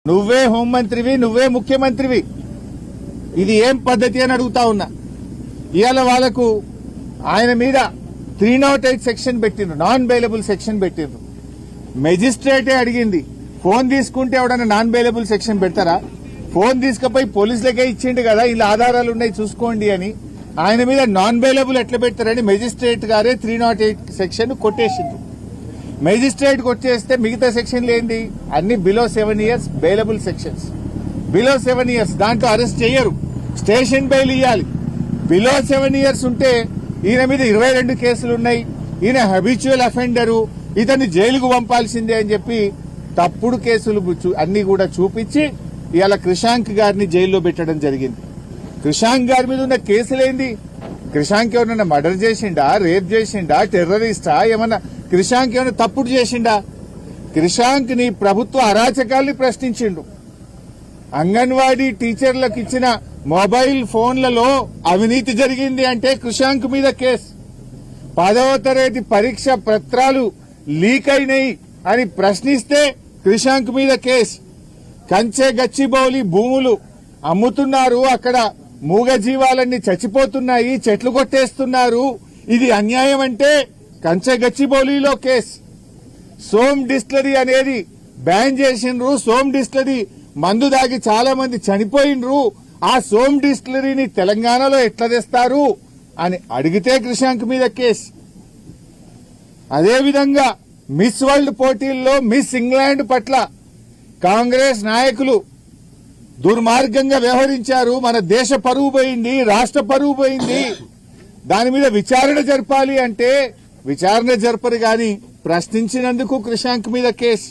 నువ్వే హోంమంత్రివి, నువ్వే ముఖ్యమంత్రివి. ఇది ఏం పద్ధతి అని అడుగుతా ఉన్నా. ఇవాళ వాళ్లకు ఆయన మీద 308 సెక్షన్ పెట్టిండ్రు, నాన్ బెయిలబుల్ సెక్షన్ పెట్టిండ్రు. మెజిస్ట్రేటే అడిగింది, ఫోన్ తీసుకుంటే ఎవడన్నా నాన్ బెయిలబుల్ సెక్షన్ పెడతారా? ఫోన్ తీసుకుపోయి పోలీసులకే ఇచ్చిండు కదా, ఇలా ఆధారాలు ఉన్నాయి చూసుకోండి అని. ఆయన మీద నాన్ బెయిలబుల్ ఎట్లా పెడతారని మెజిస్ట్రేట్ గారే 308 సెక్షన్ కొట్టేసిండ్రు. మెజిస్ట్రేట్ కొట్టేస్తే మిగతా సెక్షన్లు ఏంది? అన్ని below 7 years bailable sections. Below 7 years దాంట్లో అరెస్ట్ చేయరు, స్టేషన్ బెయిల్ ఇవ్వాలి. బిలో 7 ఇయర్స్ ఉంటే ఈయన మీద 22 కేసులున్నాయి, ఈయన హ్యాబిచువల్ అఫెండరు, ఇతన్ని జైలుకు పంపాల్సిందే అని చెప్పి తప్పుడు కేసులు అన్ని కూడా చూపించి ఇవాళ క్రిషాంక్ గారిని జైల్లో పెట్టడం జరిగింది. క్రిషాంక్ గారి మీద ఉన్న కేసులేంది? క్రిషాంక్ ఏమన్నా మర్డర్ చేసిండా, రేప్ చేసిండా, టెర్రరిస్టా, ఏమన్నా క్రిషాంక్ ఏమన్నా తప్పుడు చేసిండా? క్రిషాంక్ ని ప్రభుత్వ అరాచకాల్ని ప్రశ్నించిండు. అంగన్వాడీ టీచర్లకు ఇచ్చిన మొబైల్ ఫోన్లలో అవినీతి జరిగింది అంటే క్రిషాంక్ మీద కేసు. 10వ తరగతి పరీక్ష పత్రాలు లీక్ అయినాయి అని ప్రశ్నిస్తే క్రిషాంక్ మీద కేసు. కంచె గచ్చిబౌలి భూములు అమ్ముతున్నారు, అక్కడ మూగ జీవాలన్నీ చచ్చిపోతున్నాయి, చెట్లు కొట్టేస్తున్నారు, ఇది అన్యాయం అంటే కంచె గచ్చిబౌలిలో కేసు. సోమ్ డిస్టిలరీ అనేది బ్యాన్ చేసిండ్రు, సోమ్ డిస్టిలరీ మందు దాగి చాలా మంది చనిపోయిండ్రు, ఆ సోమ్ డిస్టిలరీని తెలంగాణలో ఎట్లా తెస్తారు అని అడిగితే క్రిషాంక్ మీద కేసు. అదేవిధంగా మిస్ వరల్డ్ పోటీల్లో మిస్ ఇంగ్లాండ్ పట్ల కాంగ్రెస్ నాయకులు దుర్మార్గంగా వ్యవహరించారు, మన దేశ పరువు పోయింది, రాష్ట్ర పరువు పోయింది, దాని మీద విచారణ జరపాలి అంటే విచారణ జరపరు గాని ప్రశ్నించినందుకు క్రిషాంక్ మీద కేసు.